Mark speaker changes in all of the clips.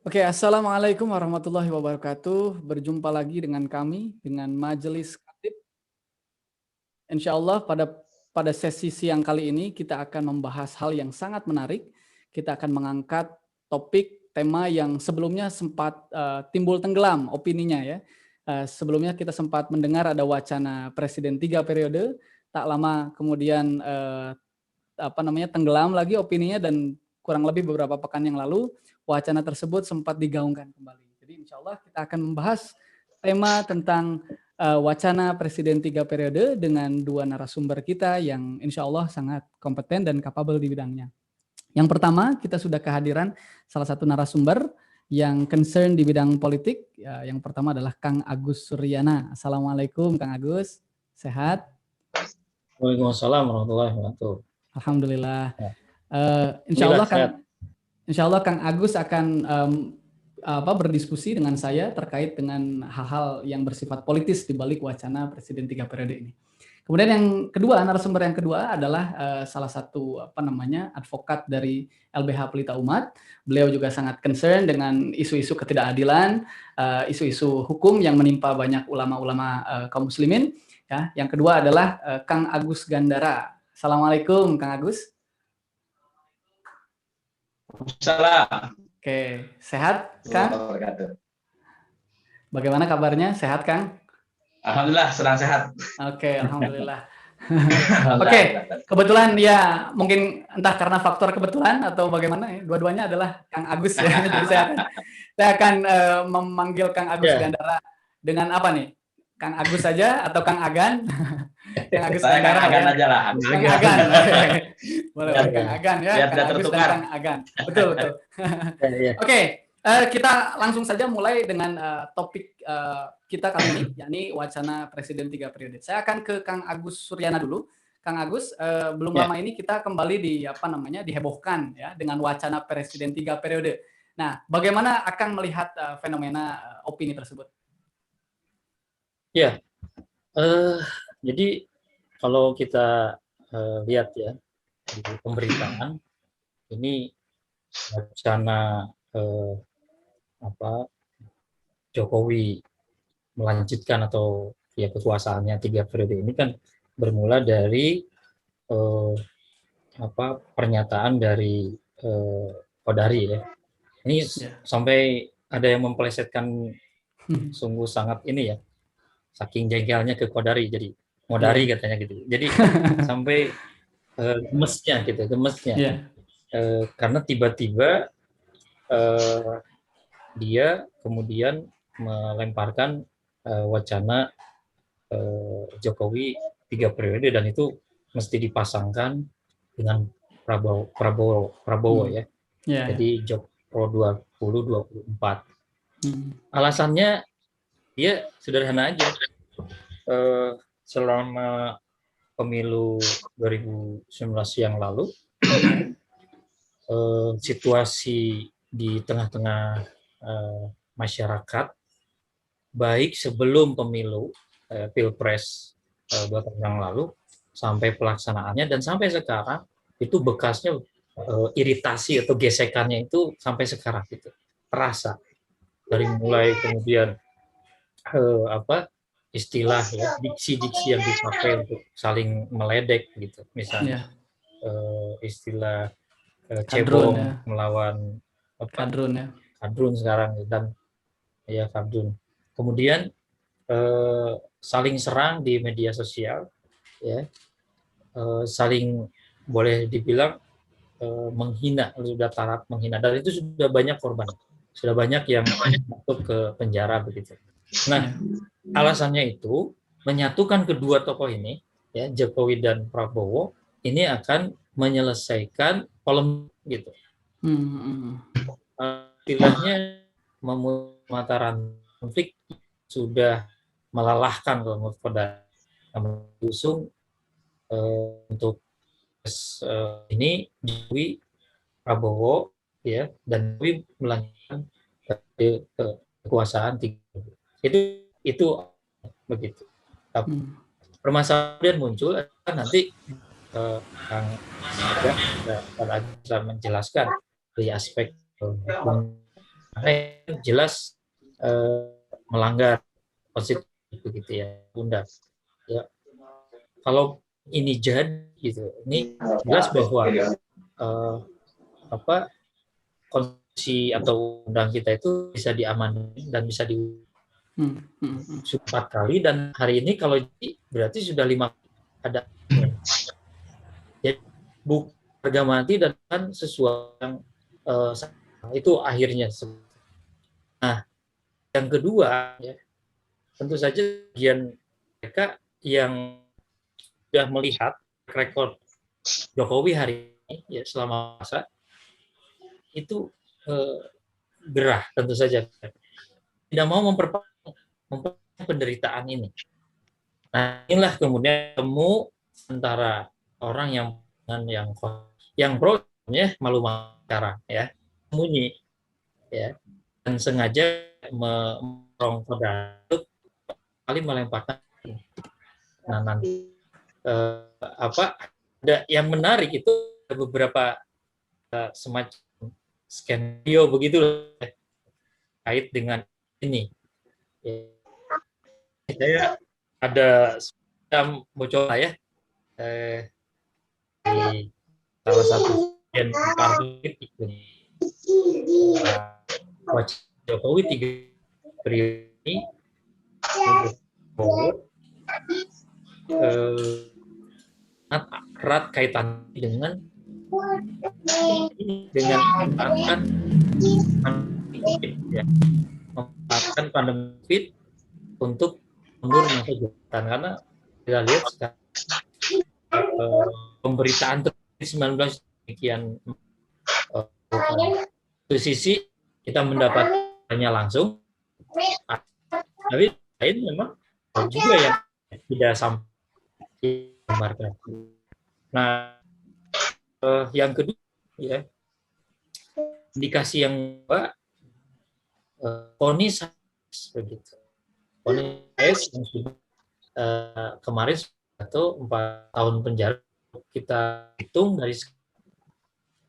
Speaker 1: Oke, Assalamualaikum warahmatullahi wabarakatuh. Berjumpa lagi dengan kami, dengan Majelis Khatib. Insya Allah pada sesi siang kali ini kita akan membahas hal yang sangat menarik. Kita akan mengangkat topik tema yang sebelumnya sempat timbul tenggelam opininya ya. Sebelumnya kita sempat mendengar ada wacana Presiden 3 periode, tak lama kemudian tenggelam lagi opininya dan kurang lebih beberapa pekan yang lalu wacana tersebut sempat digaungkan kembali. Jadi insya Allah kita akan membahas tema tentang wacana Presiden 3 periode dengan dua narasumber kita yang insya Allah sangat kompeten dan kapabel di bidangnya. Yang pertama, kita sudah kehadiran salah satu narasumber yang concern di bidang politik. Yang pertama adalah Kang Agus Suryana. Assalamualaikum Kang Agus, sehat?
Speaker 2: Waalaikumsalam warahmatullahi wabarakatuh.
Speaker 1: Alhamdulillah.
Speaker 2: Ya.
Speaker 1: Insya Allah Kang Agus akan berdiskusi dengan saya terkait dengan hal-hal yang bersifat politis di balik wacana Presiden 3 periode ini. Kemudian yang kedua, narasumber yang kedua adalah salah satu advokat dari LBH Pelita Umat. Beliau juga sangat concern dengan isu-isu ketidakadilan, isu-isu hukum yang menimpa banyak ulama-ulama kaum muslimin. Ya, yang kedua adalah Kang Agus Gandara. Assalamualaikum Kang Agus.
Speaker 3: Salam.
Speaker 1: Oke, sehat Kang? Bagaimana kabarnya? Sehat Kang?
Speaker 3: Alhamdulillah, sedang sehat.
Speaker 1: Oke, alhamdulillah. Oke, kebetulan ya mungkin entah karena faktor kebetulan atau bagaimana ya, dua-duanya adalah Kang Agus ya. Jadi saya akan memanggil Kang Agus Gandara dengan apa nih? Kang Agus saja atau Kang Agan? Kang Agus Gandara
Speaker 3: Agan
Speaker 1: ya.
Speaker 3: aja lah.
Speaker 1: Kang Agan. Boleh Kang Agan ya.
Speaker 3: Biar
Speaker 1: Kang Agus dan Kang Agan. Betul. Oke, kita langsung saja mulai dengan topik kita kali ini, yakni wacana Presiden 3 periode. Saya akan ke Kang Agus Suryana dulu. Kang Agus, belum lama ini kita kembali dihebohkan ya dengan wacana Presiden 3 periode. Nah, bagaimana akan melihat fenomena opini tersebut?
Speaker 2: Ya, jadi kalau kita lihat ya di pemberitaan ini wacana Jokowi melanjutkan atau ya kekuasaannya 3 periode ini kan bermula dari pernyataan dari Qodari ya. Ini sampai ada yang mempelesetkan sungguh sangat ini ya, saking jengkelnya ke Qodari jadi Modari katanya gitu. Jadi sampai gemesnya. Karena tiba-tiba dia kemudian melemparkan wacana Jokowi 3 periode dan itu mesti dipasangkan dengan Prabowo ya. Jadi Jokowi 2024. Alasannya dia sederhana aja. Selama pemilu 2019 yang lalu situasi di tengah-tengah masyarakat baik sebelum pemilu Pilpres 2 tahun yang lalu sampai pelaksanaannya dan sampai sekarang itu bekasnya iritasi atau gesekannya itu sampai sekarang gitu terasa dari mulai kemudian istilah ya diksi-diksi yang dipakai untuk saling meledek gitu misalnya istilah cebong melawan kadrun sekarang dan ya kadrun. Kemudian saling serang di media sosial, ya, saling boleh dibilang menghina, sudah taraf menghina dan itu sudah banyak korban, sudah banyak yang masuk ke penjara begitu. Nah, alasannya itu menyatukan kedua tokoh ini, ya Jokowi dan Prabowo, ini akan menyelesaikan polemik gitu. Istilahnya memataran konflik sudah melelahkan kalau menurut Qodari diusung untuk ini Jokowi Prabowo ya dan Jokowi melanjutkan ke kekuasaan itu begitu. Permasalahan muncul nanti Kang Aga bisa menjelaskan dari aspek karena jelas melanggar konstitusi begitu ya, undang. Ya, kalau ini jadi gitu, ini jelas bahwa konstitusi atau undang kita itu bisa diamankan dan bisa di 4 kali, dan hari ini kalau berarti sudah 5 ada. Jadi bukan harga mati dan sesuatu yang itu akhirnya. Nah, yang kedua ya, tentu saja bagian mereka yang sudah melihat rekor Jokowi hari ini ya selama masa itu gerah, tentu saja tidak mau memperpanjang penderitaan ini. Nah, inilah kemudian temu antara orang yang pro ya malu-malu cara ya, sembunyi ya, dan sengaja mendorong pada kali melemparkan. Nah, nanti ada yang menarik itu ada beberapa semacam skenario begitu kait dengan ini. Ya. Saya ada semacam bocoran ya di salah satu partai itu Jokowi 3 periode ini erat kaitan dengan memanfaatkan pandemi COVID untuk mundur masa jabatan, karena kita lihat sekarang pemberitaan COVID-19 demikian satu sisi kita mendapatkannya langsung, tapi lain memang juga yang tidak sampai digambarkan. Nah, yang kedua ya, indikasi yang vonis begitu. Vonis yang sudah kemarin atau 4 tahun penjara, kita hitung dari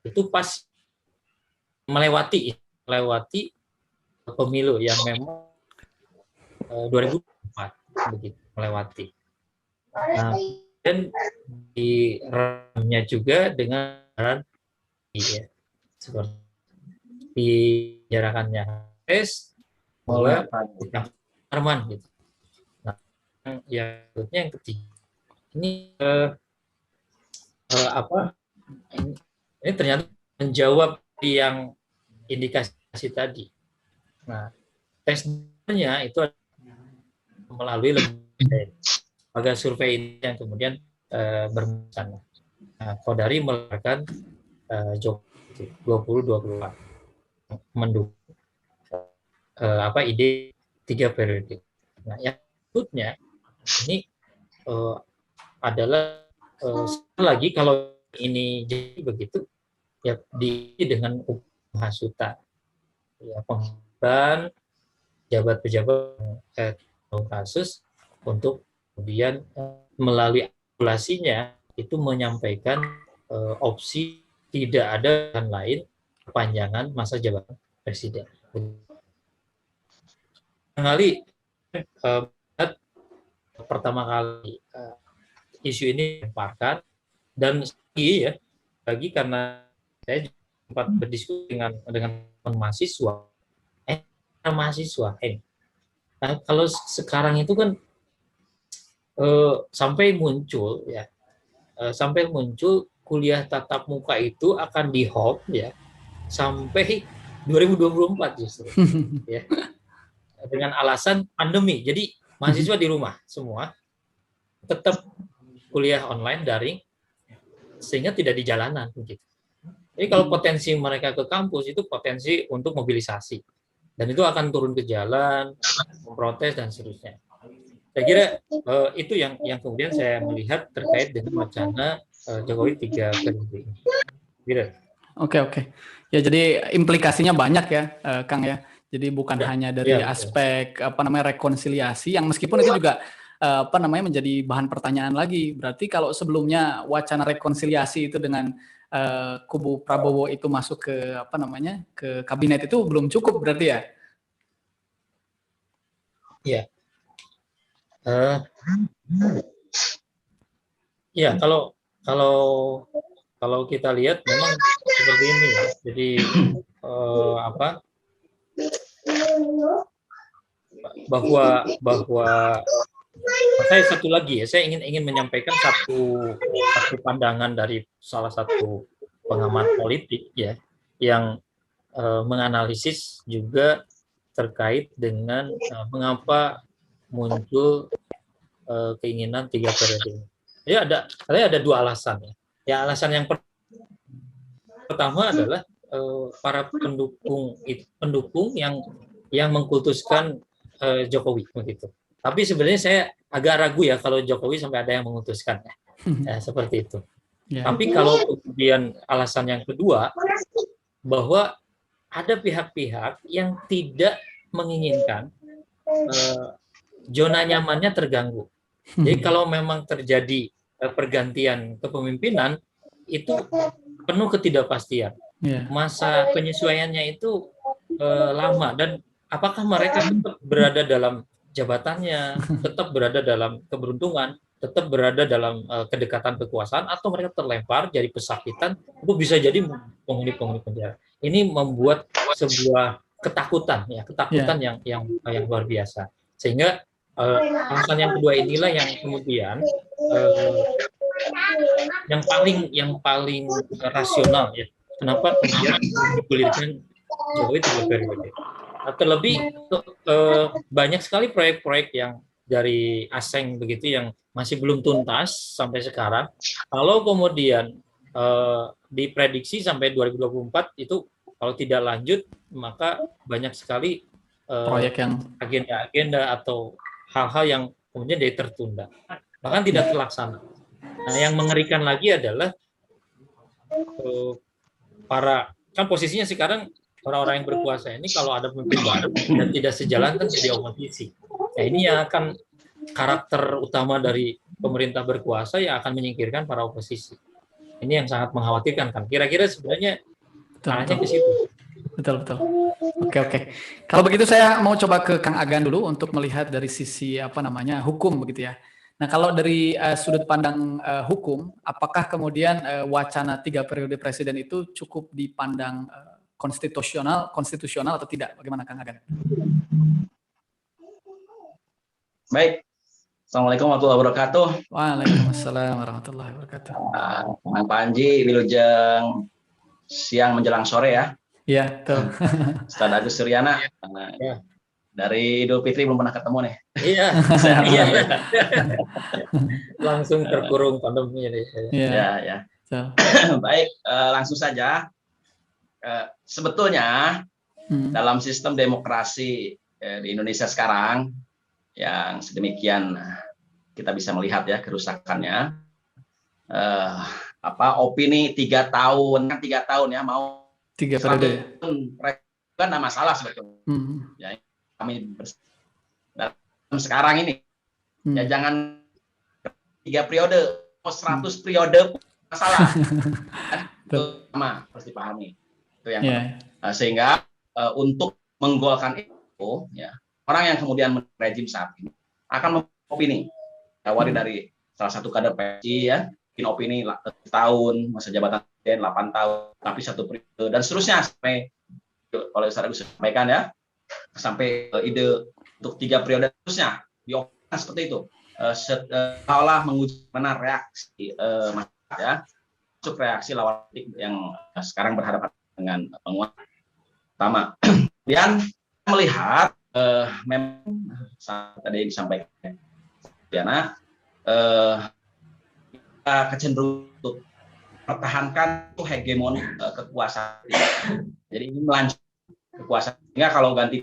Speaker 2: itu pas melewati pemilu yang memang 2004 begitu melewati. Nah, dan di remnya juga dengan ya, seperti dijarakannya tes oleh Arman gitu. Nah, yang ketiga ini ini ternyata menjawab yang indikasi tadi. Nah, tesnya itu melalui lembaga survei ini yang kemudian bermuatan. Nah, Kodari melakukan Jokowi 2024 mendukung ide 3 periode. Nah, yang berikutnya ini adalah lagi kalau ini jadi begitu ya dengan hasutan ya, penghukuman pejabat-pejabat kasus untuk kemudian melalui akulasinya itu menyampaikan opsi tidak ada yang lain perpanjangan masa jabatan presiden. Kali pertama kali isu ini dilemparkan, dan lagi karena saya sempat berdiskusi dengan mahasiswa. Nah, kalau sekarang itu kan sampai muncul kuliah tatap muka itu akan di-hold ya sampai 2024 justru ya, dengan alasan pandemi. Jadi mahasiswa di rumah semua tetap kuliah online daring sehingga tidak di jalanan begitu. Jadi kalau potensi mereka ke kampus itu potensi untuk mobilisasi, dan itu akan turun ke jalan, memprotes dan seterusnya. Saya kira itu yang kemudian saya melihat terkait dengan wacana Jokowi 3 periode ini.
Speaker 1: Oke. Ya, jadi implikasinya banyak ya, Kang ya. Jadi bukan hanya dari aspek rekonsiliasi yang meskipun itu juga menjadi bahan pertanyaan lagi. Berarti kalau sebelumnya wacana rekonsiliasi itu dengan kubu Prabowo itu masuk ke ke kabinet itu belum cukup berarti ya?
Speaker 2: Iya. Ya, kalau kita lihat memang seperti ini ya. Jadi bahwa saya satu lagi ya, saya ingin menyampaikan satu pandangan dari salah satu pengamat politik ya, yang menganalisis juga terkait dengan mengapa muncul keinginan 3 periode. Ya ada 2 alasan ya. Ya, alasan yang pertama adalah para pendukung yang mengkultuskan Jokowi begitu. Tapi sebenarnya saya agak ragu ya kalau Jokowi sampai ada yang mengutuskan ya, seperti itu. Yeah. Tapi kalau kemudian alasan yang kedua, bahwa ada pihak-pihak yang tidak menginginkan zona nyamannya terganggu. Jadi kalau memang terjadi pergantian kepemimpinan, itu penuh ketidakpastian. Yeah. Masa penyesuaiannya itu lama, dan apakah mereka tetap berada dalam jabatannya, tetap berada dalam keberuntungan, tetap berada dalam kedekatan kekuasaan, atau mereka terlempar jadi pesakitan, itu bisa jadi penghuni penjara. Ini membuat sebuah ketakutan yang luar biasa. Sehingga alasan yang kedua inilah yang kemudian yang paling rasional ya. Kenapa kemudian digulirkan Jokowi 3 periode? Terlebih banyak sekali proyek-proyek yang dari Aseng begitu yang masih belum tuntas sampai sekarang. Kalau kemudian diprediksi sampai 2024 itu kalau tidak lanjut, maka banyak sekali
Speaker 1: proyek yang
Speaker 2: agenda-agenda atau hal-hal yang kemudian jadi tertunda, bahkan tidak terlaksana. Nah, yang mengerikan lagi adalah kan posisinya sekarang orang-orang yang berkuasa ini kalau ada pemimpin baru dan tidak sejalan kan jadi oposisi. Nah, ini yang akan karakter utama dari pemerintah berkuasa yang akan menyingkirkan para oposisi. Ini yang sangat mengkhawatirkan kan. Kira-kira sebenarnya arahnya ke situ.
Speaker 1: Betul. Oke. Kalau begitu saya mau coba ke Kang Agan dulu untuk melihat dari sisi hukum begitu ya. Nah, kalau dari sudut pandang hukum, apakah kemudian wacana 3 periode presiden itu cukup dipandang konstitusional atau tidak? Bagaimana Kang Agan?
Speaker 3: Baik. Assalamualaikum warahmatullahi wabarakatuh.
Speaker 1: Waalaikumsalam warahmatullahi wabarakatuh.
Speaker 3: Mang Panji, wilujeng siang menjelang sore ya.
Speaker 1: Iya, betul.
Speaker 3: Ustaz Agus Suryana. Dari Idul Fitri belum pernah ketemu nih.
Speaker 2: Iya. Langsung terkurung pandemi ini.
Speaker 3: Ya. Baik, langsung saja. Sebetulnya dalam sistem demokrasi di Indonesia sekarang yang sedemikian kita bisa melihat ya kerusakannya, opini 3 tahun ya, mau
Speaker 1: 3 periode
Speaker 3: kan ada masalah sebetulnya. Ya, kami dalam sekarang ini ya jangan 3 periode, 100 periode masalah. Itu sama harus dipahami. Itu yang sehingga untuk menggolkan itu ya, orang yang kemudian rejim saat ini akan opini awali dari salah satu kader PSI ya, opini tahun masa jabatan 8 tahun tapi 1 periode dan seterusnya sampai oleh Ustaz Agus sampaikan ya, sampai ide untuk 3 periode terusnya diopinikan seperti itu, seolah menguji mana reaksi masyarakat ya, masuk reaksi lawan politik yang sekarang berhadapan dengan penguasa pertama. Kemudian melihat memang tadi disampaikan Diana, kita kecenderungan untuk pertahankan hegemoni kekuasaan. Jadi ini melanjut kekuasaan, sehingga kalau ganti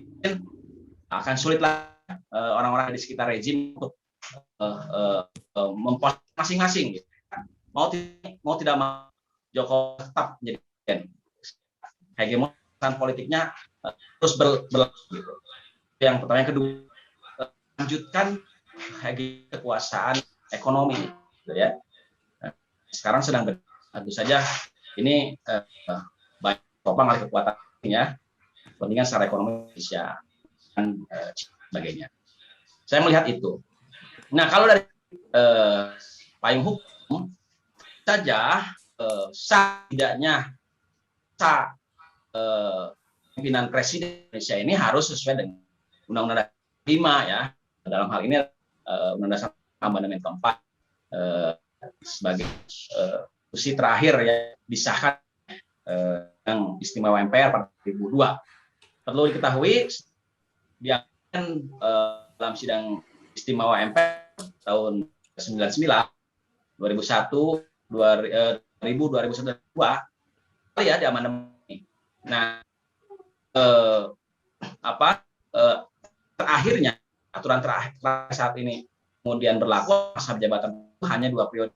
Speaker 3: akan sulit lah orang-orang di sekitar rejim untuk memposisi masing-masing. Mau tidak mau Jokowi tetap menjadi hegemoni politiknya terus berlanjut. Yang pertama, yang kedua, lanjutkan kekuasaan ekonomi, gitu ya. Sekarang sedang tentu saja ini banyak topang oleh kekuatannya, kepentingan secara ekonomi Indonesia dan sebagainya. Saya melihat itu. Nah, kalau dari payung hukum saja tidaknya pimpinan Presiden Indonesia ini harus sesuai dengan Undang-Undang Dasar 5 ya. Dalam hal ini Undang-Undang Dasar Amandemen keempat sebagai kursi terakhir ya disahkan yang istimewa MPR pada 2002. Perlu diketahui dalam sidang istimewa MPR tahun 99, 2001, 2001, 2002 ya di amandemen. Nah, terakhirnya aturan terakhir saat ini kemudian berlaku masa jabatan hanya 2 periode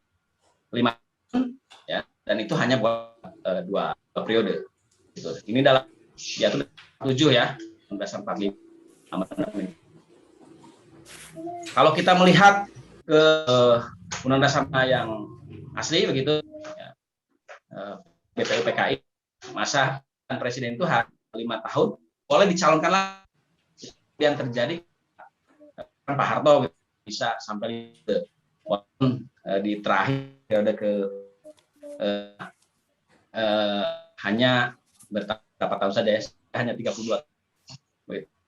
Speaker 3: 5 tahun ya, dan itu hanya buat 2 periode. Gitu. Ini dalam diatur 7 ya, Undang-Undang 45 amandemen. Kalau kita melihat ke Undang-Undang Dasar yang asli begitu, ya, BPU PKI masa presiden itu 5 tahun, boleh dicalonkan lagi. Yang terjadi Pak Harto bisa sampai di terakhir periode ke hanya berapa tahun saja ya, hanya 32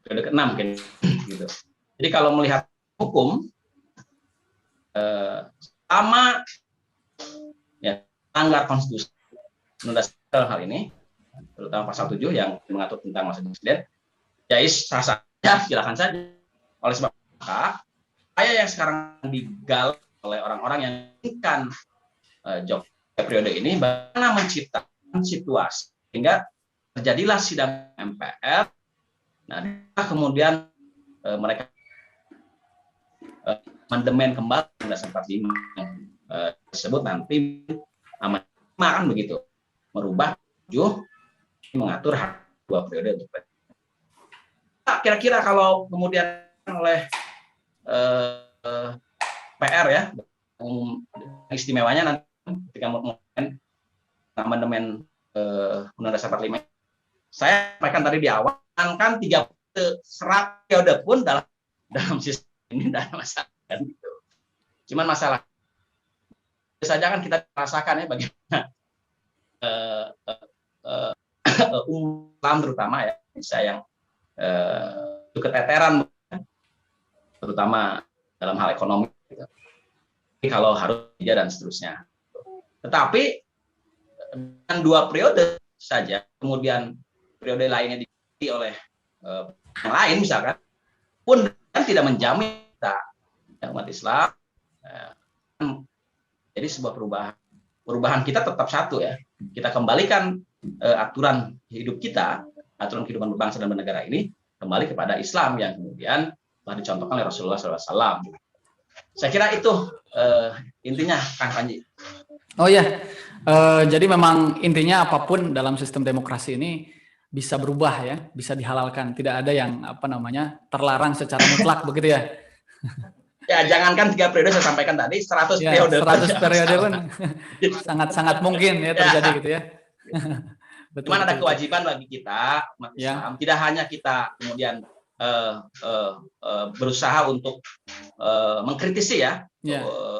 Speaker 3: periode ke-6 mungkin gitu. Jadi kalau melihat hukum sama ya langgar konstitusi dalam hal ini, terutama pasal 7 yang mengatur tentang masa presiden, ya sah-sah saja, silakan saja. Oleh sebab saya yang sekarang digal oleh orang-orang yang inginkan Jokowi periode ini bagaimana menciptakan situasi sehingga terjadilah sidang MPR. Nah, kemudian mereka amandemen kembali Undang-Undang 45 tersebut nanti amandemen kan begitu, merubah 7 mengatur 2 periode untuk kira-kira kalau kemudian oleh PR ya istimewanya nanti ketika amandemen Undang-Undang Dasar 45, saya sampaikan tadi di awal kan 3 periode pun dalam sistem ini tidak ada masalah kan gitu. Cuman masalah saja kan kita rasakan ya bagaimana terutama ya saya yang keteteran terutama dalam hal ekonomi gitu. Kalau harus dan seterusnya. Tetapi dengan 2 periode saja kemudian periode lainnya diikuti oleh yang lain misalkan pun kan tidak menjamin kita umat Islam jadi sebuah perubahan kita tetap satu ya, kita kembalikan aturan hidup kita, aturan kehidupan berbangsa dan bernegara ini kembali kepada Islam yang kemudian telah dicontohkan oleh Rasulullah SAW. Saya kira itu intinya, Kang Panji.
Speaker 1: Oh ya, jadi memang intinya apapun dalam sistem demokrasi ini bisa berubah ya, bisa dihalalkan, tidak ada yang terlarang secara mutlak begitu ya.
Speaker 3: Ya jangankan 3 periode saya sampaikan tadi, 100
Speaker 1: ya,
Speaker 3: periode.
Speaker 1: 100 periode pun sangat-sangat mungkin ya terjadi gitu ya.
Speaker 3: Betul, cuman ada kewajiban bagi kita umat Islam, tidak hanya kita kemudian berusaha untuk mengkritisi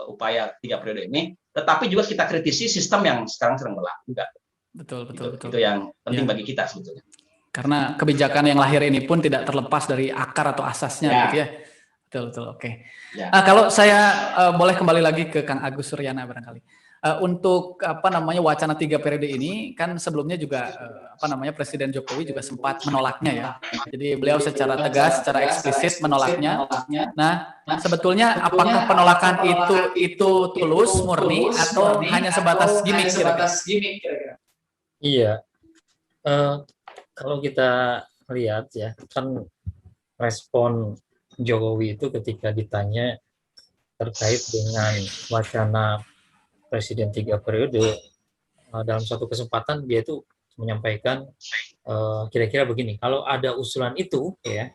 Speaker 3: upaya 3 periode ini, tetapi juga kita kritisi sistem yang sekarang sedang berlaku juga.
Speaker 1: Betul.
Speaker 3: Itu yang penting bagi kita sebetulnya.
Speaker 1: Karena kebijakan yang lahir ini pun tidak terlepas dari akar atau asasnya gitu ya. Betul, oke.
Speaker 3: Ya.
Speaker 1: Kalau saya boleh kembali lagi ke Kang Agus Suryana barangkali. Untuk wacana 3 periode ini kan sebelumnya juga Presiden Jokowi juga sempat menolaknya ya. Jadi beliau secara tegas, secara eksplisit menolaknya. Nah, sebetulnya apakah penolakan itu tulus, murni atau hanya sebatas gimmick kira-kira?
Speaker 2: Iya. Kalau kita lihat ya, kan respon Jokowi itu ketika ditanya terkait dengan wacana Presiden 3 periode, dalam suatu kesempatan dia itu menyampaikan kira-kira begini, kalau ada usulan itu ya,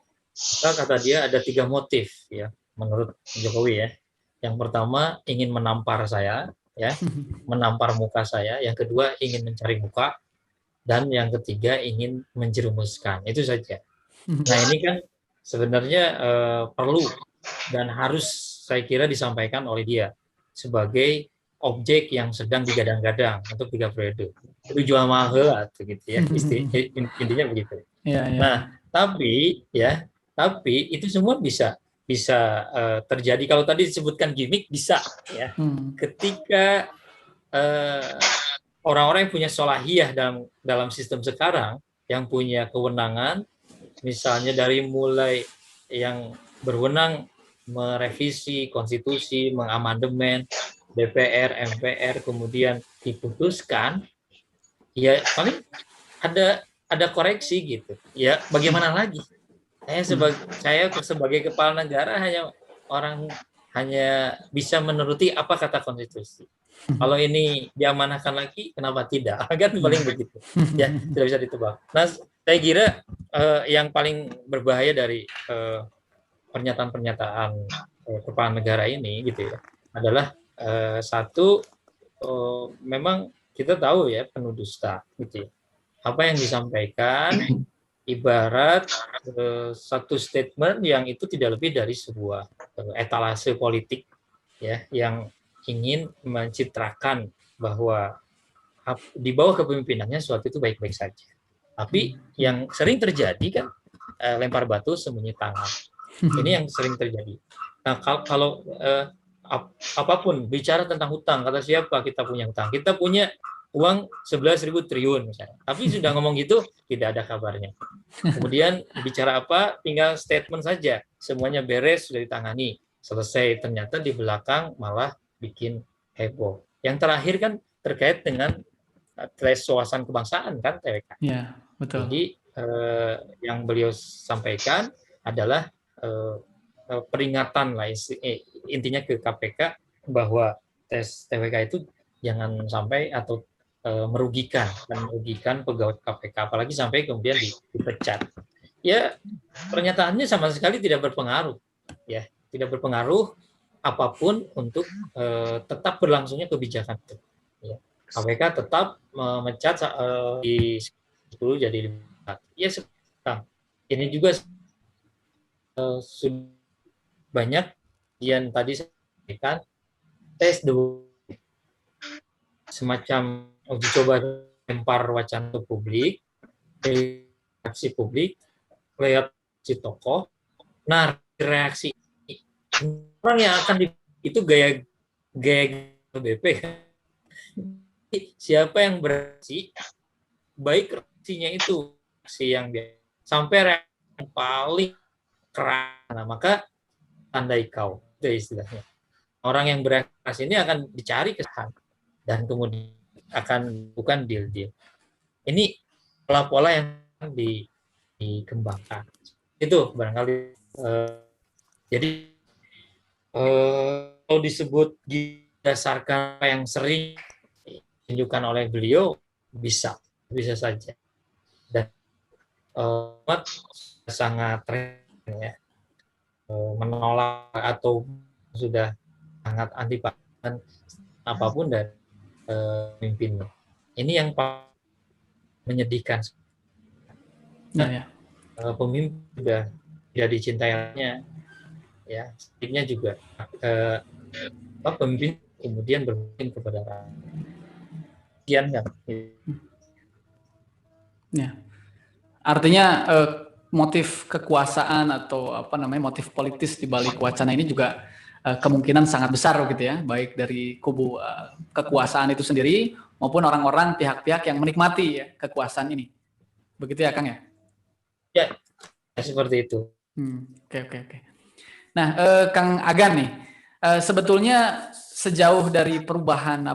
Speaker 2: maka kata dia ada 3 motif ya, menurut Jokowi ya. Yang pertama ingin menampar saya, ya, menampar muka saya. Yang kedua ingin mencari muka, dan yang ketiga ingin menjerumuskan. Itu saja. Nah ini kan sebenarnya perlu dan harus saya kira disampaikan oleh dia sebagai objek yang sedang digadang-gadang untuk 3 periode. Itu jual mahal atau gitu ya, intinya begitu. Nah, tapi itu semua bisa terjadi. Kalau tadi disebutkan gimmick, bisa ya. Ketika orang-orang yang punya solahiyah dalam sistem sekarang, yang punya kewenangan, misalnya dari mulai yang berwenang merevisi konstitusi, mengamandemen, DPR, MPR, kemudian diputuskan, ya paling ada koreksi gitu. Ya bagaimana lagi? Saya sebagai kepala negara hanya bisa menuruti apa kata konstitusi. Kalau ini diamanahkan lagi, kenapa tidak? Kan paling begitu. Ya tidak bisa ditebak. Nah, saya kira yang paling berbahaya dari pernyataan-pernyataan kepala negara ini gitu ya adalah satu, memang kita tahu ya penuh dusta gitu ya. Apa yang disampaikan ibarat satu statement yang itu tidak lebih dari sebuah etalase politik ya yang ingin mencitrakan bahwa di bawah kepemimpinannya suatu itu baik-baik saja. Tapi yang sering terjadi kan lempar batu sembunyi tangan. Ini yang sering terjadi. Nah, kalau apapun bicara tentang hutang, kata siapa kita punya hutang? Kita punya uang 11.000 triliun misalnya. Tapi sudah ngomong gitu tidak ada kabarnya. Kemudian bicara apa? Tinggal statement saja. Semuanya beres, sudah ditangani, selesai. Ternyata di belakang malah bikin heboh. Yang terakhir kan terkait dengan tes wawasan kebangsaan kan TWK.
Speaker 1: Ya, betul.
Speaker 2: Jadi yang beliau sampaikan adalah peringatan lah intinya ke KPK bahwa tes TWK itu jangan sampai atau merugikan pegawai KPK, apalagi sampai kemudian dipecat. Ya pernyataannya sama sekali tidak berpengaruh, ya tidak berpengaruh apapun untuk tetap berlangsungnya kebijakan itu. Ya. KPK tetap memecat di 10 jadi 5. Ya sekarang ini juga sudah banyak yang tadi saya sampaikan tes dulu semacam uji coba lempar wacana ke publik, reaksi publik, reaksi tokoh. Nah, reaksi orang yang akan itu gaya BP. Siapa yang bereaksi, baik reaksinya itu reaksi yang sampai reaksi yang paling keras, nah, maka tandai kau, itu istilahnya. Orang yang bereaksi ini akan dicari kesalahan dan kemudian akan bukan deal. Ini pola-pola yang dikembangkan. Itu barangkali. Jadi kalau disebut berdasarkan apa yang sering ditunjukkan oleh beliau, bisa saja. Dan sangat ya, menolak atau sudah sangat antipati apapun dari pemimpinnya. Ini yang paling menyedihkan. Nah, pemimpin sudah tidak dicintainya, ya, sebaliknya juga pemimpin kemudian berpihak kepada rakyat.
Speaker 1: Ya, artinya motif kekuasaan atau motif politis di balik wacana ini juga kemungkinan sangat besar gitu ya, baik dari kubu kekuasaan itu sendiri maupun orang-orang pihak-pihak yang menikmati ya kekuasaan ini. Begitu ya Kang ya?
Speaker 2: Ya, seperti itu.
Speaker 1: Oke. Nah, Kang Agan nih, sebetulnya sejauh dari perubahan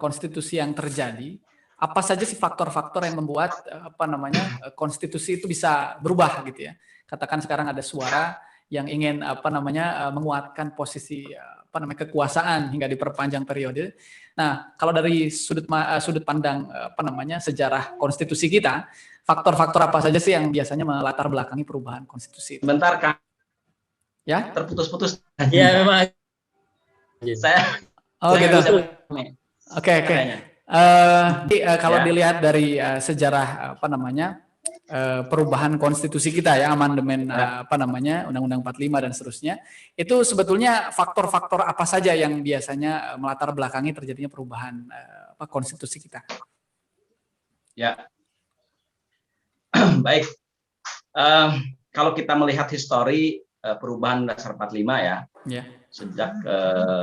Speaker 1: konstitusi yang terjadi, apa saja sih faktor-faktor yang membuat konstitusi itu bisa berubah gitu ya? Katakan sekarang ada suara yang ingin menguatkan posisi kekuasaan hingga diperpanjang periode. Nah, kalau dari sudut pandang sejarah konstitusi kita, faktor-faktor apa saja sih yang biasanya melatar belakangi perubahan konstitusi?
Speaker 3: Sebentar Kang.
Speaker 1: Ya?
Speaker 3: Terputus-putus.
Speaker 2: Iya memang.
Speaker 3: Saya.
Speaker 1: Gitu. Oke. Kalau dilihat dari sejarah perubahan konstitusi kita ya, amandemen Undang-Undang 45 dan seterusnya, itu sebetulnya faktor-faktor apa saja yang biasanya melatar belakangi terjadinya perubahan konstitusi kita?
Speaker 3: Ya. Baik. Kalau kita melihat histori perubahan dasar 45 ya. Sejak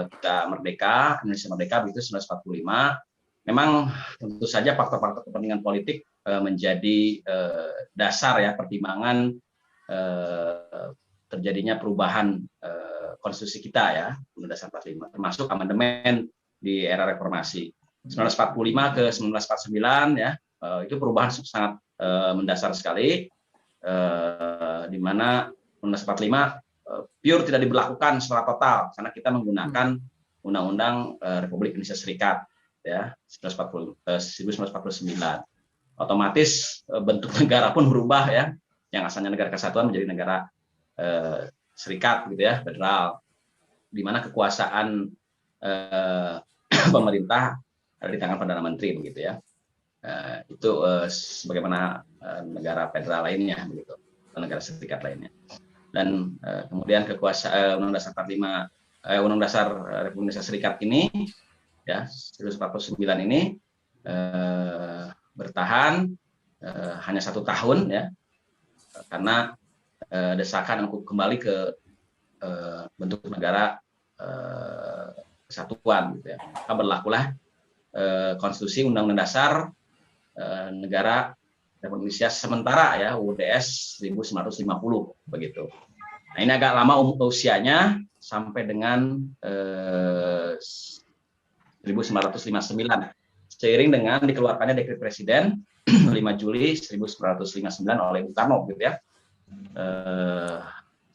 Speaker 3: kita merdeka, Indonesia merdeka begitu 1945, memang tentu saja faktor-faktor kepentingan politik menjadi dasar ya pertimbangan terjadinya perubahan konstitusi kita ya, Undang-Undang Dasar 45, termasuk amandemen di era reformasi 1945 ke 1949 ya, itu perubahan sangat mendasar sekali, di mana Undang-Undang 45 pure tidak diberlakukan secara total karena kita menggunakan Undang-Undang Republik Indonesia Serikat ya 1949. Otomatis bentuk negara pun berubah ya, yang asalnya negara kesatuan menjadi negara serikat gitu ya, federal, di mana kekuasaan pemerintah ada di tangan Perdana Menteri begitu ya. Itu sebagaimana negara federal lainnya begitu, negara serikat lainnya. Dan kemudian kekuasaan Undang-Undang Dasar 45, Undang-Undang Dasar Republik Indonesia Serikat ini ya 1949 ini bertahan hanya 1 tahun ya, karena desakan untuk kembali ke bentuk negara kesatuan gitu ya. Maka berlakulah konstitusi Undang-Undang Dasar Negara Republik Indonesia sementara ya, UUDS 1950 begitu. Nah, ini agak lama usianya sampai dengan 1959 seiring dengan dikeluarkannya dekret presiden 5 Juli 1959 oleh Bung Karno gitu ya.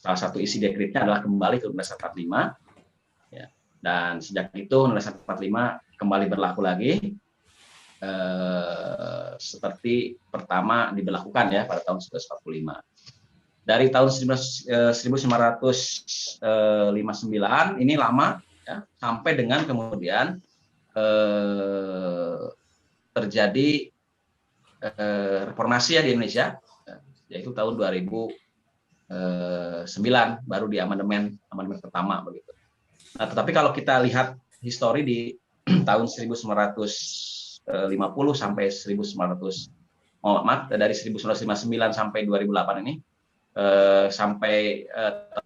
Speaker 3: Salah satu isi dekretnya adalah kembali ke Undang-Undang Dasar 45 ya. Dan sejak itu Undang-Undang Dasar 45 kembali berlaku lagi seperti pertama diberlakukan ya pada tahun 1945. Dari tahun 1959 ini lama ya, sampai dengan kemudian terjadi reformasi ya di Indonesia, yaitu tahun 2009 baru di amandemen pertama begitu. Nah, tetapi kalau kita lihat histori di tahun 1950 sampai dari 1959 sampai 2008 ini sampai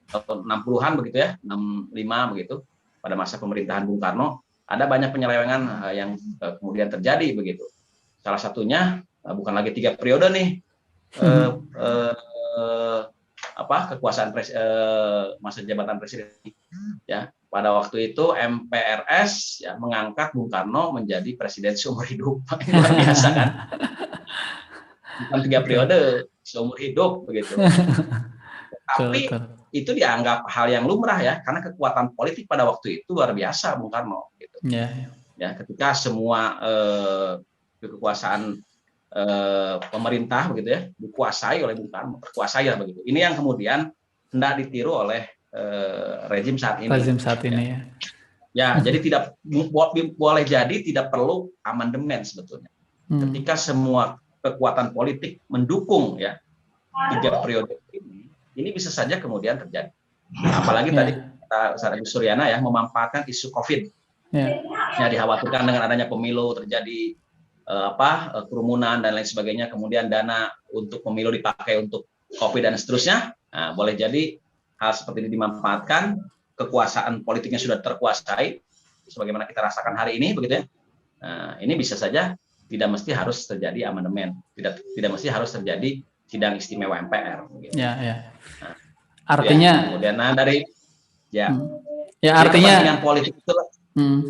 Speaker 3: tahun 60-an begitu ya, 65 begitu, pada masa pemerintahan Bung Karno ada banyak penyelewengan yang kemudian terjadi begitu. Salah satunya bukan lagi 3 periode nih kekuasaan masa jabatan presiden ya. Pada waktu itu MPRS ya mengangkat Bung Karno menjadi presiden seumur hidup. Luar biasa kan? Bukan 3 periode, seumur hidup begitu. Tapi itu dianggap hal yang lumrah ya, karena kekuatan politik pada waktu itu luar biasa Bung Karno gitu. Ya, ketika semua kekuasaan pemerintah begitu ya dikuasai oleh Bung Karno, terkuasai lah begitu. Ini yang kemudian hendak ditiru oleh rezim saat ini. Ya, jadi tidak boleh jadi tidak perlu amandemen sebetulnya. Ketika semua kekuatan politik mendukung ya 3 periode ini bisa saja kemudian terjadi. Apalagi tadi Ustaz Agus Suryana ya memanfaatkan isu COVID. Ya, dikhawatirkan dengan adanya pemilu terjadi kerumunan dan lain sebagainya, kemudian dana untuk pemilu dipakai untuk COVID dan seterusnya. Nah, boleh jadi hal seperti ini dimanfaatkan, kekuasaan politiknya sudah terkuasai sebagaimana kita rasakan hari ini begitu ya. Nah, ini bisa saja tidak mesti harus terjadi amandemen, tidak mesti harus terjadi sidang istimewa MPR begitu. Nah,
Speaker 1: artinya
Speaker 3: ya, kemudian dari
Speaker 1: artinya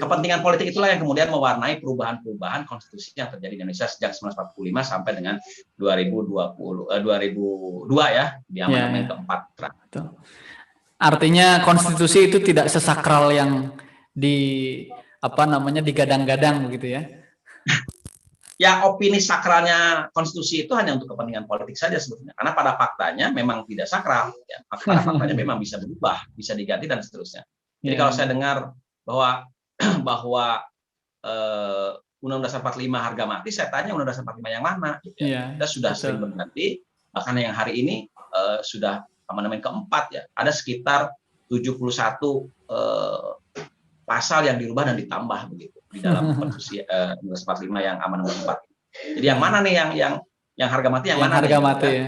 Speaker 3: kepentingan politik itulah yang kemudian mewarnai perubahan-perubahan konstitusi yang terjadi di Indonesia sejak 1945 sampai dengan 2002 ya, di amandemen keempat.
Speaker 1: Artinya konstitusi itu tidak sesakral yang digadang-gadang begitu ya.
Speaker 3: ya opini sakralnya konstitusi itu hanya untuk kepentingan politik saja sebetulnya. Karena pada faktanya memang tidak sakral. Ya. Pada faktanya memang bisa berubah, bisa diganti dan seterusnya. Jadi kalau saya dengar bahwa Undang-Undang Dasar 45 harga mati, saya tanya Undang-Undang Dasar 45 yang mana? Gitu ya. Kita sudah sering berganti, bahkan yang hari ini sudah amandemen keempat ya. Ada sekitar 71 pasal yang dirubah dan ditambah begitu di dalam konstitusi Undang-Undang 45 yang amandemen keempat. Jadi yang mana nih yang harga mati yang mana?
Speaker 1: Harga
Speaker 3: nih,
Speaker 1: mati
Speaker 3: ya.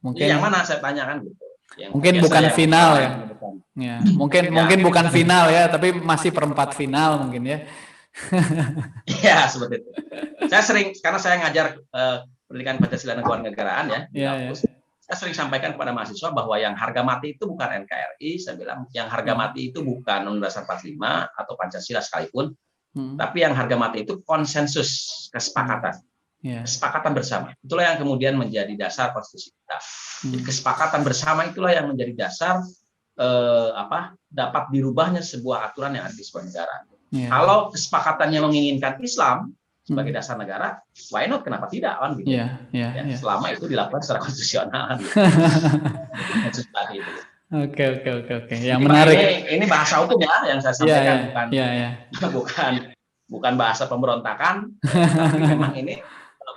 Speaker 1: Mungkin
Speaker 3: yang mana saya tanyakan gitu. Yang
Speaker 1: mungkin bukan final ya. Ya. Mungkin bukan final ya, tapi masih perempat final mungkin ya.
Speaker 3: Ya seperti itu. Saya sering karena saya ngajar pendidikan Pancasila dan Kewarganegaraan ya di kampus. Saya sering sampaikan kepada mahasiswa bahwa yang harga mati itu bukan NKRI, saya bilang yang harga mati itu bukan Undang-Undang Dasar 45 atau Pancasila sekalipun, tapi yang harga mati itu konsensus, kesepakatan, kesepakatan bersama. Itulah yang kemudian menjadi dasar konstitusi kita. Jadi, kesepakatan bersama itulah yang menjadi dasar dapat dirubahnya sebuah aturan yang ada di sebuah negara. Kalau kesepakatannya menginginkan Islam sebagai dasar negara, why not? Kenapa tidak kan? Gitu. Selama itu dilakukan secara konstitusional. Gitu.
Speaker 1: Oke. Yang menarik.
Speaker 3: Ini bahasa hukum ya yang saya sampaikan, bukan bahasa pemberontakan. Tapi memang ini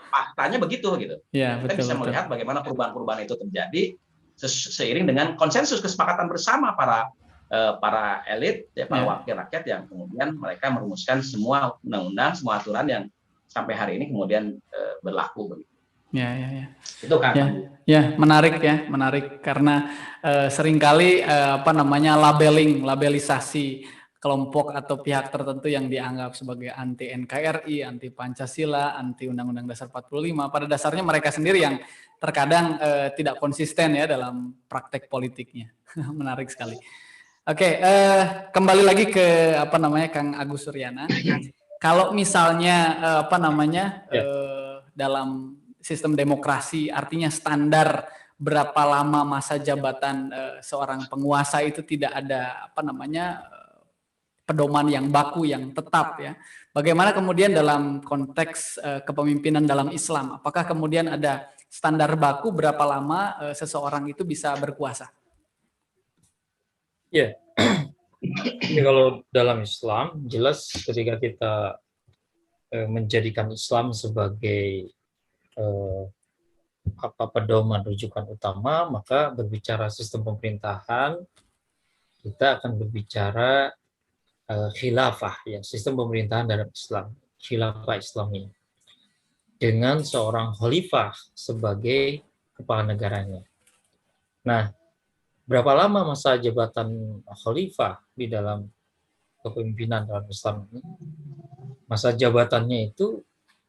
Speaker 3: faktanya begitu gitu. Kita bisa melihat bagaimana perubahan-perubahan itu terjadi seiring dengan konsensus kesepakatan bersama para elit, para wakil rakyat yang kemudian mereka merumuskan semua undang-undang, semua aturan yang sampai hari ini kemudian berlaku begitu. Itu kan. Menarik
Speaker 1: karena seringkali labelisasi kelompok atau pihak tertentu yang dianggap sebagai anti NKRI, anti Pancasila, anti Undang-Undang Dasar 45, pada dasarnya mereka sendiri yang terkadang tidak konsisten ya dalam praktek politiknya. Menarik sekali. Oke, kembali lagi ke Kang Agus Suryana. Kalau misalnya dalam sistem demokrasi, artinya standar berapa lama masa jabatan seorang penguasa itu tidak ada pedoman yang baku yang tetap ya. Bagaimana kemudian dalam konteks kepemimpinan dalam Islam? Apakah kemudian ada standar baku berapa lama seseorang itu bisa berkuasa?
Speaker 2: Ya, ini kalau dalam Islam jelas ketika kita menjadikan Islam sebagai pedoman rujukan utama, maka berbicara sistem pemerintahan kita akan berbicara khilafah ya, sistem pemerintahan dalam Islam, khilafah Islamiyah dengan seorang khalifah sebagai kepala negaranya. Nah, berapa lama masa jabatan khalifah di dalam kepemimpinan dalam Islam ini? Masa jabatannya itu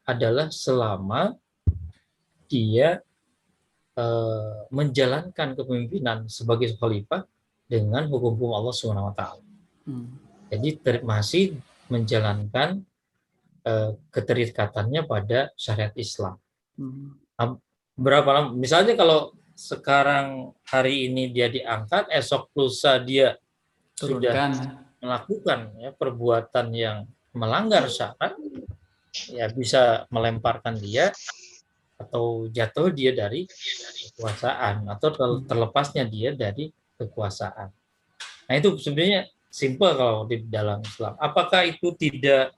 Speaker 2: adalah selama dia menjalankan kepemimpinan sebagai khalifah dengan hukum-hukum Allah Subhanahu wa taala. Jadi masih menjalankan keterikatannya pada syariat Islam. Berapa lama? Misalnya kalau sekarang hari ini dia diangkat, esok lusa dia sudah melakukan ya, perbuatan yang melanggar syarat, ya bisa melemparkan dia atau jatuh dia dari kekuasaan atau terlepasnya dia dari kekuasaan. Nah itu sebenarnya simpel kalau di dalam Islam. Apakah itu tidak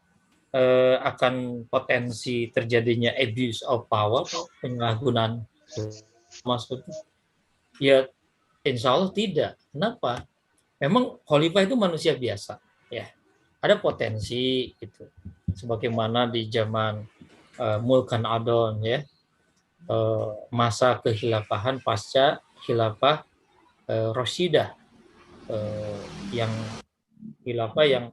Speaker 2: akan potensi terjadinya abuse of power, penyalahgunaan maksudnya? Ya insya Allah tidak. Kenapa? Memang khalifah itu manusia biasa, ya. Ada potensi itu. Sebagaimana di zaman Mulkan Adon, ya, masa kekhilafahan pasca khilafah Rasyidah, yang khilafah yang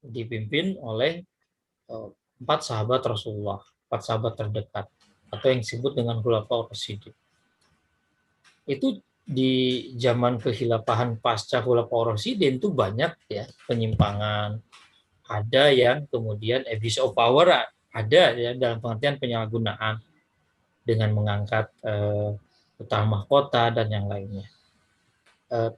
Speaker 2: dipimpin oleh 4 sahabat Rasulullah, 4 sahabat terdekat, atau yang disebut dengan Khulafaur Rasyidin. Itu di zaman kekhilafahan pasca Khulafaur Rasyidin itu banyak ya penyimpangan, ada yang kemudian abuse of power, ada ya dalam pengertian penyalahgunaan dengan mengangkat putra mahkota dan yang lainnya.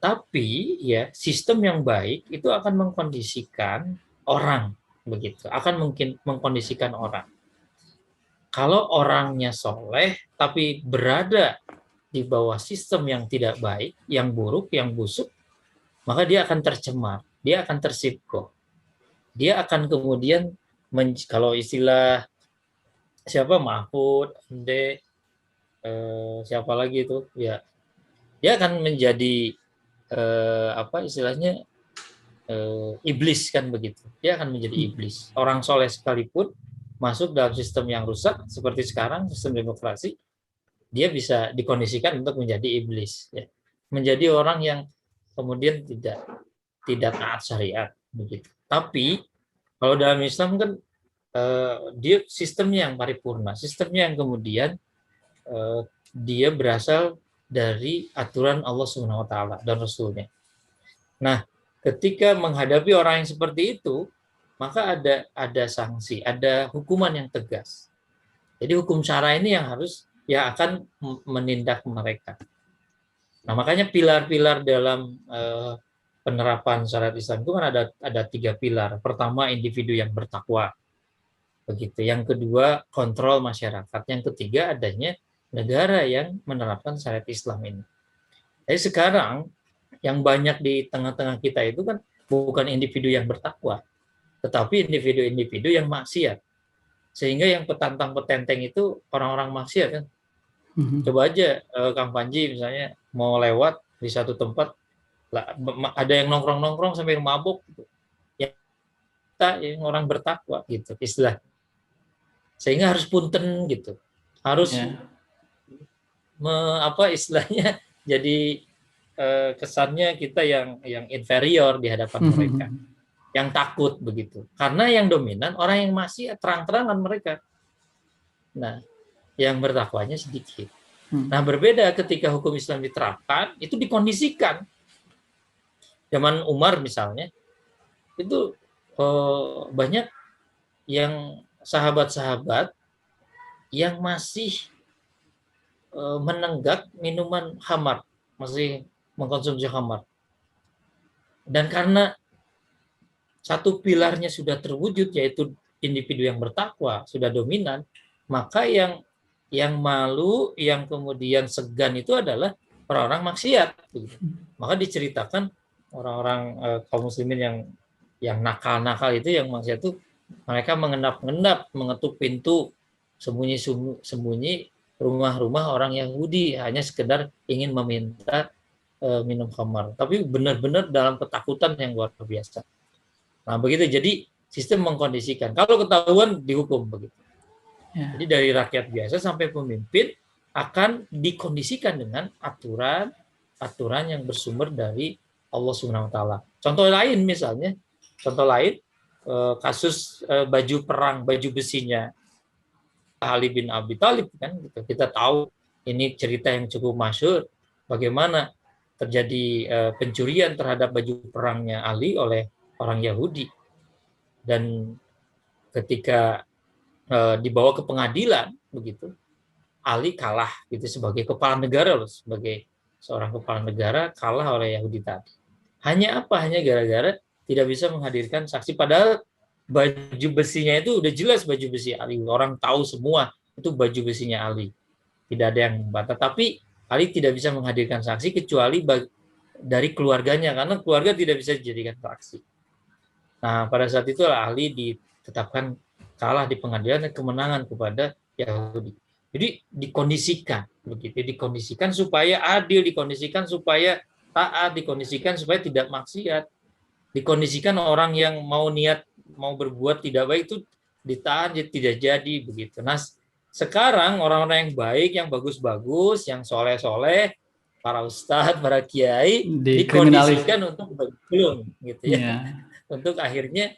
Speaker 2: Tapi ya sistem yang baik itu akan mengkondisikan orang begitu, akan mungkin mengkondisikan orang. kalau orangnya soleh tapi berada di bawah sistem yang tidak baik, yang buruk, yang busuk, maka dia akan tercemar, dia akan tersibuk, dia akan kemudian kalau istilah siapa Mahfud, Ende, siapa lagi itu, ya dia akan menjadi apa istilahnya iblis kan begitu, dia akan menjadi iblis. Orang soleh sekalipun masuk dalam sistem yang rusak seperti sekarang sistem demokrasi, dia bisa dikondisikan untuk menjadi iblis, ya. Menjadi orang yang kemudian tidak taat syariat begitu. Tapi kalau dalam Islam kan dia sistemnya yang paripurna, sistemnya yang kemudian dia berasal dari aturan Allah Subhanahu Wa Taala dan Rasulnya. Nah, ketika menghadapi orang yang seperti itu, maka ada sanksi, ada hukuman yang tegas. Jadi hukum syara ini yang akan menindak mereka. Nah, makanya pilar-pilar dalam penerapan syariat Islam itu kan ada 3 pilar. Pertama, individu yang bertakwa. Begitu. Yang kedua, kontrol masyarakat. Yang ketiga, adanya negara yang menerapkan syariat Islam ini. Jadi sekarang yang banyak di tengah-tengah kita itu kan bukan individu yang bertakwa, tetapi individu-individu yang maksiat. Sehingga yang petantang-petenteng itu orang-orang maksiat kan. Coba aja Kang Panji misalnya mau lewat di satu tempat, ada yang nongkrong-nongkrong sampai mabuk gitu. Ya, kita yang orang bertakwa gitu istilah. Sehingga harus punten gitu. Harus istilahnya jadi kesannya kita yang inferior di hadapan mereka, yang takut begitu. Karena yang dominan orang yang masih terang-terangan mereka. Nah, yang bertakwanya sedikit. Nah, berbeda ketika hukum Islam diterapkan, itu dikondisikan. Zaman Umar misalnya, itu banyak yang sahabat-sahabat yang masih menenggak minuman khamar, masih mengkonsumsi khamar. Dan karena satu pilarnya sudah terwujud, yaitu individu yang bertakwa, sudah dominan, maka yang malu, yang kemudian segan itu adalah orang-orang maksiat. Maka diceritakan orang-orang kaum muslimin yang nakal-nakal itu, yang maksiat itu, mereka mengendap-endap, mengetuk pintu, sembunyi-sembunyi rumah-rumah orang Yahudi, hanya sekedar ingin meminta minum khamar. Tapi benar-benar dalam ketakutan yang luar biasa. Nah, begitu. Jadi sistem mengkondisikan. Kalau ketahuan dihukum begitu. Jadi dari rakyat biasa sampai pemimpin akan dikondisikan dengan aturan yang bersumber dari Allah Subhanahu Wa Taala. Contoh lain misalnya, kasus baju perang, baju besinya Ali bin Abi Thalib kan gitu. Kita tahu ini cerita yang cukup masyhur bagaimana terjadi pencurian terhadap baju perangnya Ali oleh orang Yahudi, dan ketika dibawa ke pengadilan begitu, Ali kalah gitu sebagai kepala negara loh, sebagai seorang kepala negara kalah oleh Yahudi tadi. Hanya gara-gara tidak bisa menghadirkan saksi, padahal baju besinya itu udah jelas baju besi Ali. Orang tahu semua itu baju besinya Ali. Tidak ada yang membantah. Tapi Ali tidak bisa menghadirkan saksi kecuali dari keluarganya, karena keluarga tidak bisa dijadikan saksi. Nah, pada saat itulah Ali ditetapkan kalah di pengadilan dan kemenangan kepada Yahudi. Jadi dikondisikan begitu, dikondisikan supaya adil, dikondisikan supaya taat, dikondisikan supaya tidak maksiat. Dikondisikan orang yang mau berbuat tidak baik itu ditahan, tidak jadi begitu. Nah, sekarang orang-orang yang baik, yang bagus-bagus, yang soleh-soleh, para ustadz, para kiai dikondisikan untuk belum gitu ya. Untuk akhirnya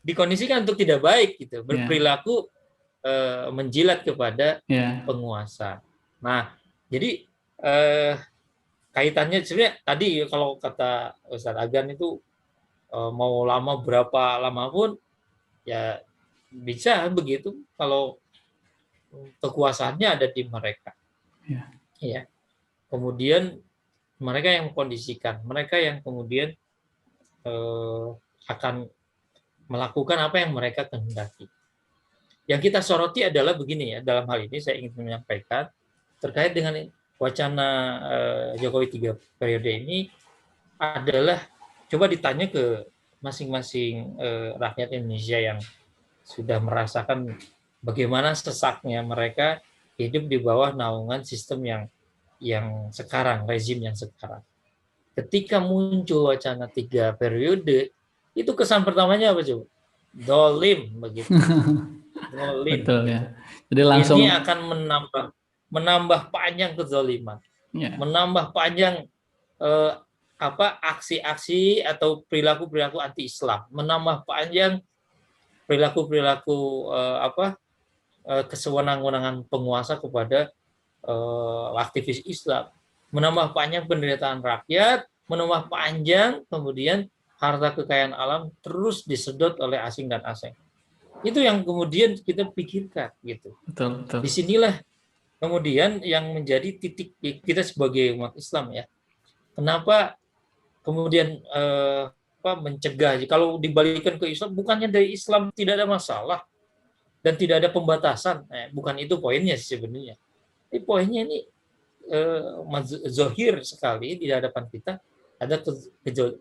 Speaker 2: dikondisikan untuk tidak baik gitu, berperilaku menjilat kepada penguasa. Nah, jadi kaitannya sebenarnya tadi kalau kata Ustadz Agan itu mau lama berapa lama pun ya bisa begitu kalau kekuasaannya ada di mereka. Ya. Kemudian mereka yang mengkondisikan, mereka yang kemudian akan melakukan apa yang mereka kehendaki. yang kita soroti adalah begini ya, dalam hal ini saya ingin menyampaikan terkait dengan wacana Jokowi 3 periode ini adalah coba ditanya ke masing-masing rakyat Indonesia yang sudah merasakan bagaimana sesaknya mereka hidup di bawah naungan sistem yang sekarang, rezim yang sekarang. Ketika muncul wacana 3 periode, itu kesan pertamanya apa coba? Dolim begitu. Dolim.
Speaker 1: Betul ya. Jadi langsung
Speaker 2: ini akan menambah panjang kezaliman, menambah panjang aksi-aksi atau perilaku-perilaku anti-Islam, menambah panjang perilaku-perilaku kesewenang-wenangan penguasa kepada aktivis Islam, menambah panjang penderitaan rakyat, menambah panjang kemudian harta kekayaan alam terus disedot oleh asing dan asing. Itu yang kemudian kita pikirkan gitu.
Speaker 1: Betul.
Speaker 2: Disinilah kemudian yang menjadi titik kita sebagai umat Islam ya. Kenapa kemudian mencegah? Kalau dibalikan ke Islam, bukannya dari Islam tidak ada masalah dan tidak ada pembatasan. Bukan itu poinnya sebenarnya. Tapi poinnya ini zohir sekali di hadapan kita ada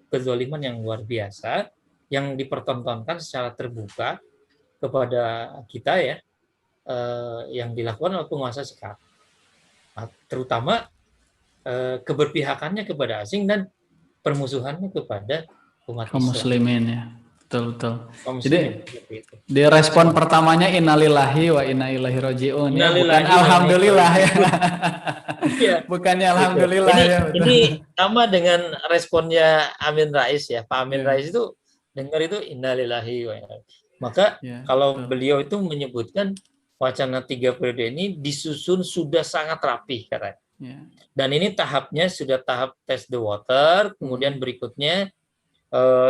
Speaker 2: kezaliman yang luar biasa yang dipertontonkan secara terbuka kepada kita ya, yang dilakukan oleh penguasa sekarang, terutama keberpihakannya kepada asing dan permusuhannya kepada umat
Speaker 1: kaum muslimin ya. Betul. Jadi
Speaker 2: itu.
Speaker 1: Di respon pertamanya innalillahi wa inna ilaihi rajiun ya, bukan alhamdulillah ya. Bukannya alhamdulillah ya.
Speaker 2: Ini sama dengan responnya Amin Rais ya. Pak Amin Rais itu dengar itu innalillahi wa inna. Maka kalau beliau itu menyebutkan wacana 3 periode ini disusun sudah sangat rapih katanya. Dan ini tahapnya sudah tahap test the water, kemudian berikutnya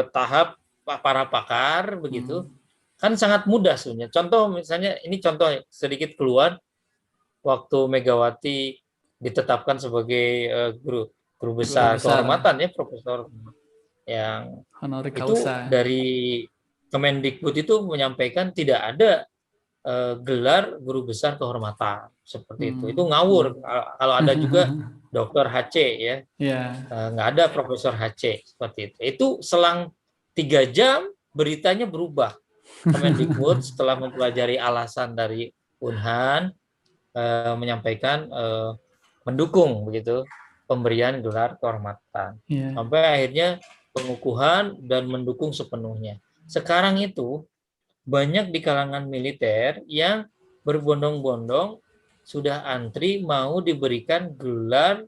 Speaker 2: tahap para pakar begitu. Kan sangat mudah sebenarnya. Contoh misalnya ini contoh sedikit keluar waktu Megawati ditetapkan sebagai guru besar kehormatan ya, profesor yang
Speaker 1: honoris
Speaker 2: itu
Speaker 1: causa.
Speaker 2: Dari Kemendikbud itu menyampaikan tidak ada gelar guru besar kehormatan seperti itu ngawur. Kalau ada juga Dr. HC ya, nggak ada Profesor HC seperti itu. Itu selang 3 jam beritanya berubah. Kemendikbud setelah mempelajari alasan dari Unhan menyampaikan mendukung begitu pemberian gelar kehormatan. Sampai akhirnya pengukuhan dan mendukung sepenuhnya. Sekarang itu banyak di kalangan militer yang berbondong-bondong sudah antri mau diberikan gelar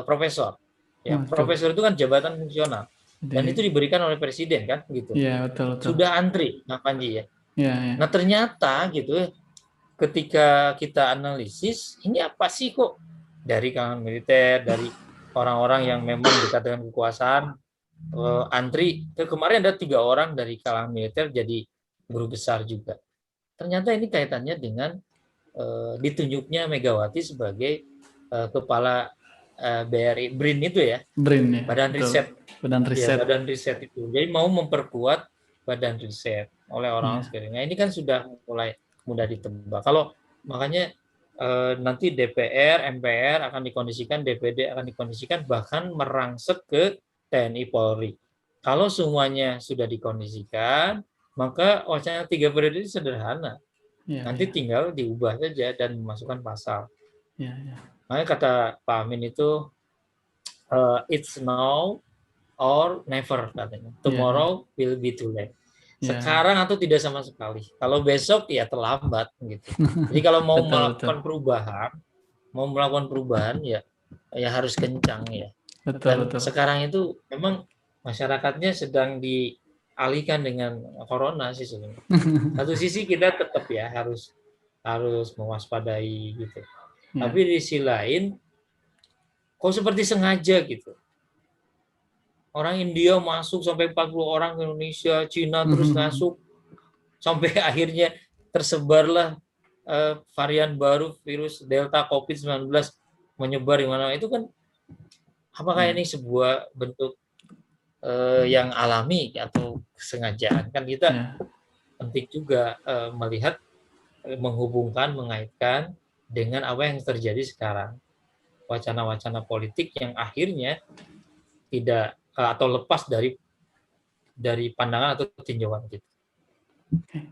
Speaker 2: profesor. Ya, profesor itu kan jabatan fungsional dan itu diberikan oleh presiden kan gitu.
Speaker 1: Betul.
Speaker 2: Sudah antri, Pak Panji ya. Nah ternyata gitu ketika kita analisis ini apa sih kok dari kalangan militer, dari orang-orang yang memang dekat dengan kekuasaan antri. Kemarin ada 3 orang dari kalangan militer jadi guru besar juga. Ternyata ini kaitannya dengan ditunjuknya Megawati sebagai kepala BRI BRIN itu ya.
Speaker 1: BRIN ya.
Speaker 2: Badan riset.
Speaker 1: Badan riset.
Speaker 2: Ya, badan riset itu. Jadi mau memperkuat badan riset oleh orang sekalian. Nah, ini kan sudah mulai mudah ditebak. Kalau makanya nanti DPR, MPR akan dikondisikan, DPD akan dikondisikan, bahkan merangsek ke TNI Polri. Kalau semuanya sudah dikondisikan, maka wacana 3 periode itu sederhana. Nanti tinggal diubah saja dan memasukkan pasal. Makanya kata Pak Amin itu it's now or never katanya. Tomorrow will be too late. Sekarang atau tidak sama sekali. Kalau besok ya terlambat gitu. Jadi kalau mau melakukan perubahan ya harus kencang ya. Dan sekarang itu memang masyarakatnya sedang dialihkan dengan corona sih sebenarnya. Satu sisi kita tetap ya harus mewaspadai gitu. Tapi di sisi lain kok seperti sengaja gitu. Orang India masuk sampai 40 orang ke Indonesia, Cina terus masuk sampai akhirnya tersebarlah varian baru virus Delta COVID-19 menyebar di mana. Itu kan apakah ini sebuah bentuk yang alami atau kesengajaan? Kan kita penting juga melihat, menghubungkan, mengaitkan dengan apa yang terjadi sekarang. Wacana-wacana politik yang akhirnya tidak atau lepas dari pandangan atau tinjauan kita.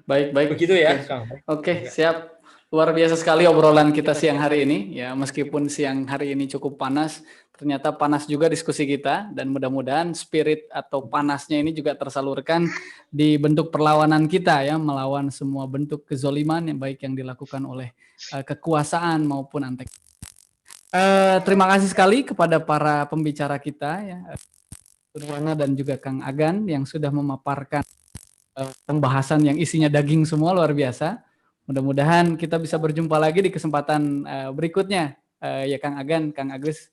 Speaker 1: Baik.
Speaker 2: Begitu ya,
Speaker 1: Oke.
Speaker 2: Kang.
Speaker 1: Oke, siap. Luar biasa sekali obrolan kita siang hari ini. Ya, meskipun siang hari ini cukup panas, ternyata panas juga diskusi kita, dan mudah-mudahan spirit atau panasnya ini juga tersalurkan di bentuk perlawanan kita, ya, melawan semua bentuk kezoliman yang baik yang dilakukan oleh kekuasaan maupun antek. Terima kasih sekali kepada para pembicara kita, ya, Nurwana dan juga Kang Agan yang sudah memaparkan pembahasan yang isinya daging semua, luar biasa. Mudah-mudahan kita bisa berjumpa lagi di kesempatan berikutnya, ya Kang Agan, Kang Agus.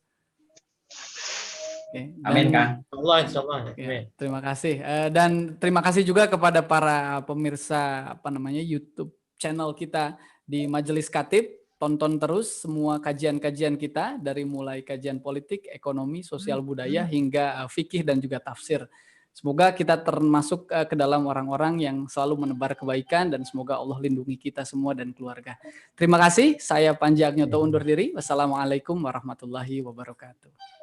Speaker 3: Oke, amin, Kang.
Speaker 2: Insyaallah.
Speaker 1: Ya, terima kasih. Dan terima kasih juga kepada para pemirsa YouTube channel kita di Majelis Khatib. Tonton terus semua kajian-kajian kita, dari mulai kajian politik, ekonomi, sosial budaya hingga fikih dan juga tafsir. Semoga kita termasuk ke dalam orang-orang yang selalu menebar kebaikan, dan semoga Allah lindungi kita semua dan keluarga. Terima kasih. Saya Panji Agnyoto undur diri. Wassalamualaikum warahmatullahi wabarakatuh.